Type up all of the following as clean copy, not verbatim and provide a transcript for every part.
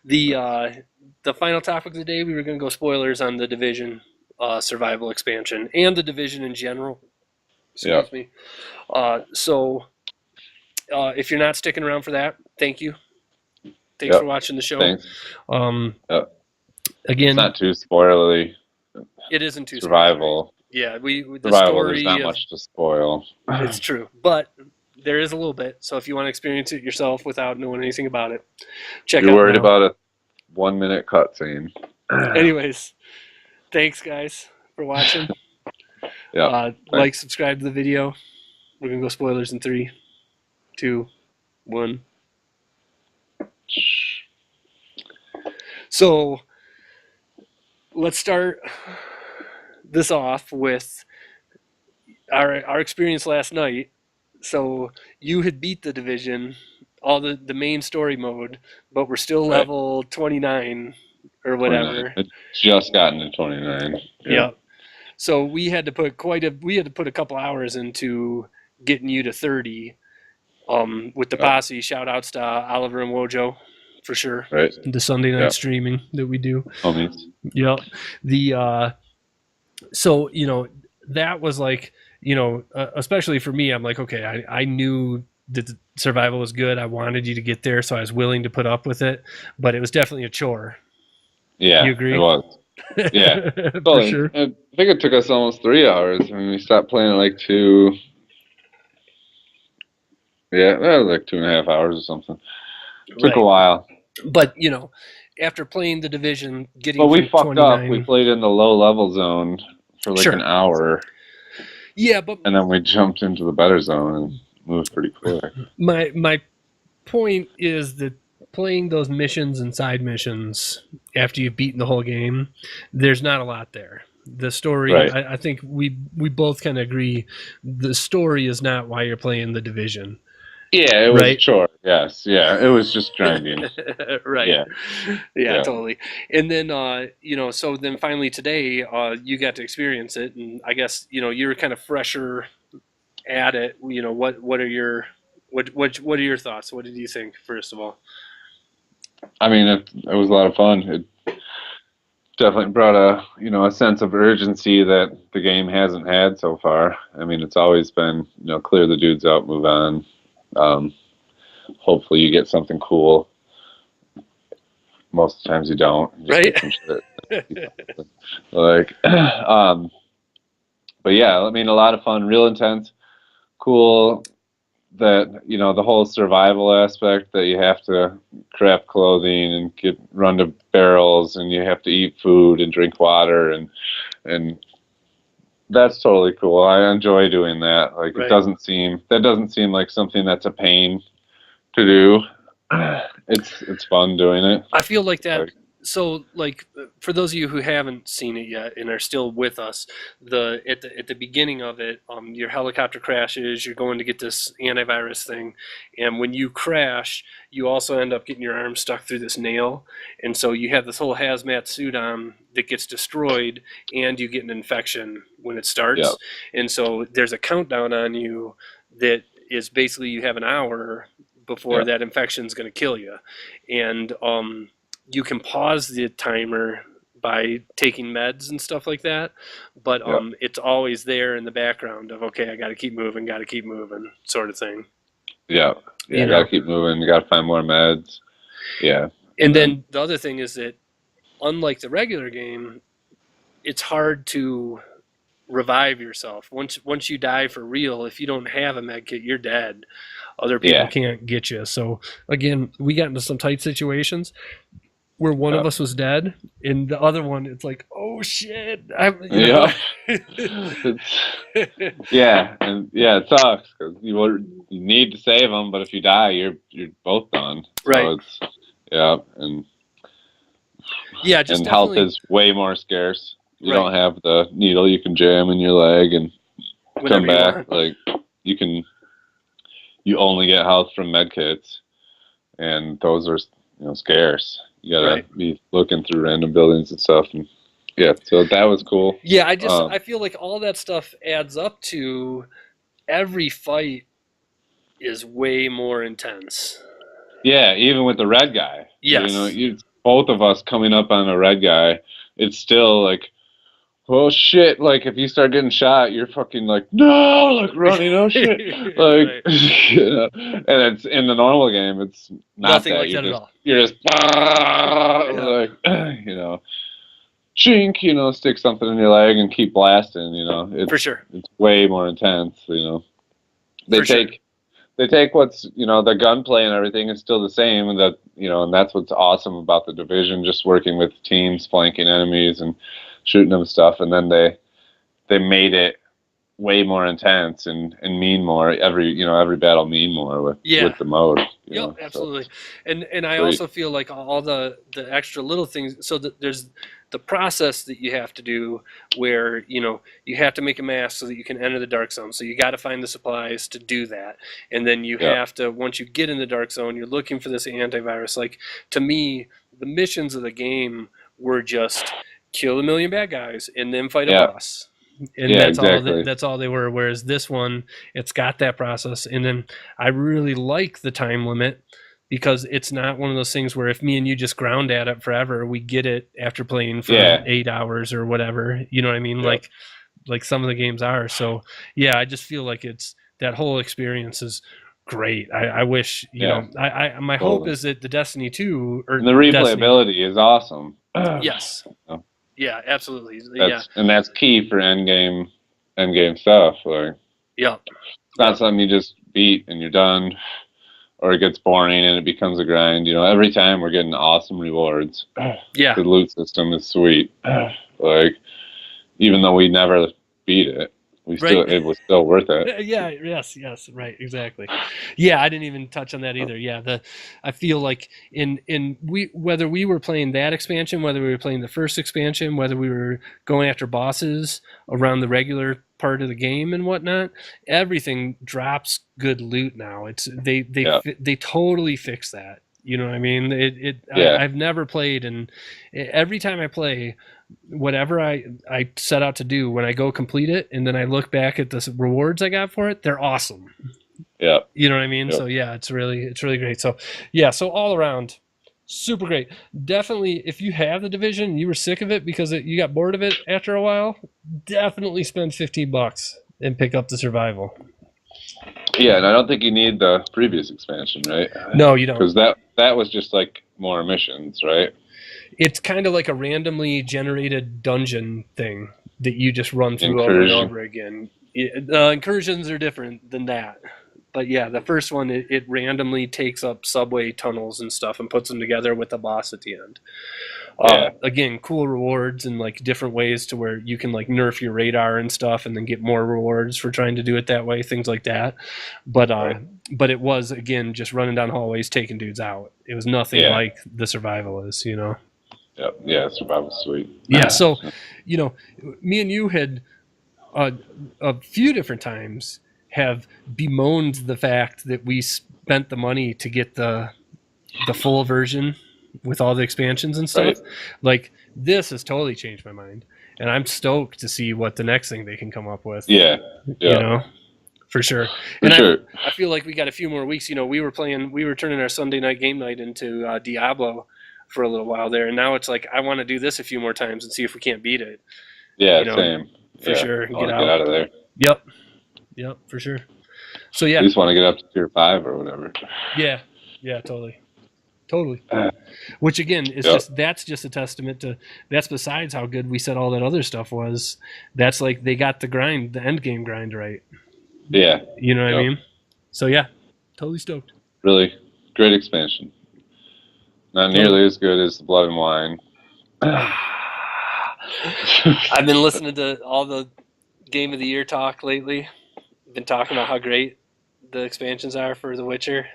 The final topic of the day, we were going to go spoilers on the Division survival expansion and the Division in general. Excuse me. So if you're not sticking around for that, thank you. Thanks for watching the show. Thanks. Again, it's not too spoilery. It isn't too survival. Spoilery. Yeah, the survival, story. There's not much to spoil. It's true, but there is a little bit. So if you want to experience it yourself without knowing anything about it, check You're out. You're worried about a 1 minute cutscene. Anyways, thanks guys for watching. Like, subscribe to the video. We're gonna go spoilers in 3, 2, 1. So let's start this off with our experience last night. So you had beat the Division, all the main story mode, but we're still level 29 or whatever. 29. Just gotten to 29. Yeah. So we had to put a couple hours into getting you to 30. With the posse, shout outs to Oliver and Wojo for sure. Right. The Sunday night streaming that we do. Homies. Yep. So, that was like, especially for me, I'm like, okay, I knew that the survival was good. I wanted you to get there, so I was willing to put up with it, but it was definitely a chore. Yeah. You agree? It was. Yeah. For sure. I think it took us almost 3 hours. I mean, we stopped playing at like 2. Yeah, that was like 2.5 hours or something. Took a while. But, after playing the Division, getting But we fucked 29, up. We played in the low level zone for like an hour. Yeah, but... And then we jumped into the better zone and moved pretty quick. My point is that playing those missions and side missions after you've beaten the whole game, there's not a lot there. The story, I think we both kind of agree, the story is not why you're playing the Division. Yeah, it was a chore. Yes, yeah, it was just grinding. Right. Yeah, totally. And then, so then finally today, you got to experience it, and I guess you were kind of fresher at it. What are your thoughts? What did you think, first of all? I mean, it was a lot of fun. It definitely brought a sense of urgency that the game hasn't had so far. I mean, it's always been clear the dudes out, move on. Hopefully you get something cool. Most of the times you don't. You just get some shit. But yeah, I mean, a lot of fun, real intense, cool. That the whole survival aspect, that you have to craft clothing and run to barrels, and you have to eat food and drink water, and that's totally cool. I enjoy doing that. Like that doesn't seem like something that's a pain to do. It's fun doing it. I feel like that. So, like, for those of you who haven't seen it yet and are still with us, at the beginning of it, your helicopter crashes. You're going to get this antivirus thing, and when you crash, you also end up getting your arm stuck through this nail, and so you have this whole hazmat suit on that gets destroyed, and you get an infection when it starts. Yep. And so there's a countdown on you that is basically you have an hour before that infection is going to kill you, and you can pause the timer by taking meds and stuff like that, but it's always there in the background of, okay, I got to keep moving, sort of thing. Yeah, you got to keep moving. You got to find more meds. Yeah. And then the other thing is that, unlike the regular game, it's hard to revive yourself. Once you die for real, if you don't have a med kit, you're dead. Other people can't get you. So again, we got into some tight situations where one of us was dead, and the other one, it's like, oh shit! It sucks because you need to save them, but if you die, you're both done. So and health is way more scarce. You don't have the needle you can jam in your leg and come back. Like you only get health from med kits, and those are scarce. You gotta be looking through random buildings and stuff, and so that was cool. Yeah, I feel like all that stuff adds up to every fight is way more intense. Yeah, even with the red guy, Yes. both of us coming up on a red guy, it's still like, oh shit! Like if you start getting shot, you're fucking like no, like running, oh shit, like Right. and it's in the normal game, it's not Nothing that. like that at all. You're just Yeah, like chink, stick something in your leg and keep blasting. for sure. It's way more intense. They For sure. take they take what's the gunplay and everything is still the same, and and that's what's awesome about the division, just working with teams, flanking enemies, and shooting them stuff, and then they made it way more intense and mean more. Every battle mean more Yeah. with the mode. Yep, So absolutely. And I sweet. also feel like all the extra little things, so that there's the process that you have to do where, you have to make a mask so that you can enter the dark zone. So you got to find the supplies to do that. And then you Yeah, have to, once you get in the dark zone, you're looking for this antivirus. Like, to me, the missions of the game were just kill a million bad guys and then fight a yeah, boss. And yeah, that's all exactly. that's all they were. Whereas this one, it's got that process. And then I really like the time limit, because it's not one of those things where if me and you just ground at it forever, we get it after playing for Yeah, 8 hours or whatever. You know what I mean? yeah, Like some of the games are. So yeah, I just feel like it's that whole experience is great. I wish, yeah, my hope totally. is that the Destiny 2 or And the Destiny. replayability is awesome. Yes. Yeah, absolutely. Yeah. That's key for end game stuff. Like Yep. it's not Yep. something you just beat and you're done, or it gets boring and it becomes a grind. Every time we're getting awesome rewards. Yeah. The loot system is sweet. Like even though we never beat it, Right. it was still worth it. Yeah, yes, right, exactly. Yeah, I didn't even touch on that either. Yeah, I feel like in we whether we were playing that expansion, whether we were playing the first expansion, whether we were going after bosses around the regular part of the game and whatnot, everything drops good loot now. It's Yeah, they totally fix that. You know what I mean? yeah, I've never played, and every time I play, whatever I set out to do, when I go complete it and then I look back at the rewards I got for it, they're awesome. yeah, You know what I mean? yeah, So yeah, it's really great. So yeah, so all around, super great. Definitely, if you have the division and you were sick of it because you got bored of it after a while, definitely spend $15 and pick up the survival. yeah. And I don't think you need the previous expansion, right? No, you don't. Because that was just like more missions, right? It's kind of like a randomly generated dungeon thing that you just run through over and Incursion. over again. Incursions are different than that. But yeah, the first one, it randomly takes up subway tunnels and stuff and puts them together with a boss at the end. Yeah, Again, cool rewards and like different ways to where you can like nerf your radar and stuff, and then get more rewards for trying to do it that way, things like that. But right. but it was, again, just running down hallways taking dudes out. It was nothing Yeah, like the survival is, you know. yeah, yeah. Survival sweet. Yeah, so you know, me and you had a few different times have bemoaned the fact that we spent the money to get the full version with all the expansions and stuff. Right. Like, this has totally changed my mind, and I'm stoked to see what the next thing they can come up with. Yeah, You yeah, know, for sure. for And sure. I feel like we got a few more weeks. We were turning our Sunday night game night into Diablo for a little while there, and now it's like I want to do this a few more times and see if we can't beat it. Yeah, You know, same. for Yeah, sure, I get want to get out. out of there. Yep, yep, for sure. So At yeah, least want to get up to tier 5 or whatever. yeah, yeah, totally. Which again is Yep. that's just a testament to, that's besides how good we said all that other stuff was. That's like they got the end game grind right. Yeah. You know what I Yep. mean? So yeah, totally stoked. Really great expansion. Not nearly as good as the Blood and Wine. I've been listening to all the Game of the Year talk lately. Been talking about how great the expansions are for The Witcher.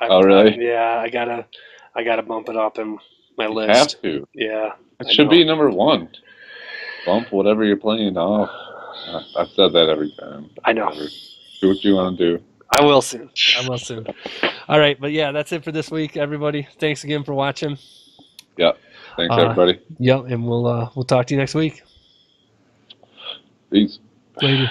Oh, really? Yeah, I gotta bump it up in my You list. have to. Yeah, It I should know. be number 1. Bump whatever you're playing off. I've said that every time. I know. Whatever. Do what you want to do. I will soon. All right, but yeah, that's it for this week, everybody. Thanks again for watching. Yep. Thanks, everybody. Yep, and we'll talk to you next week. Peace. Later.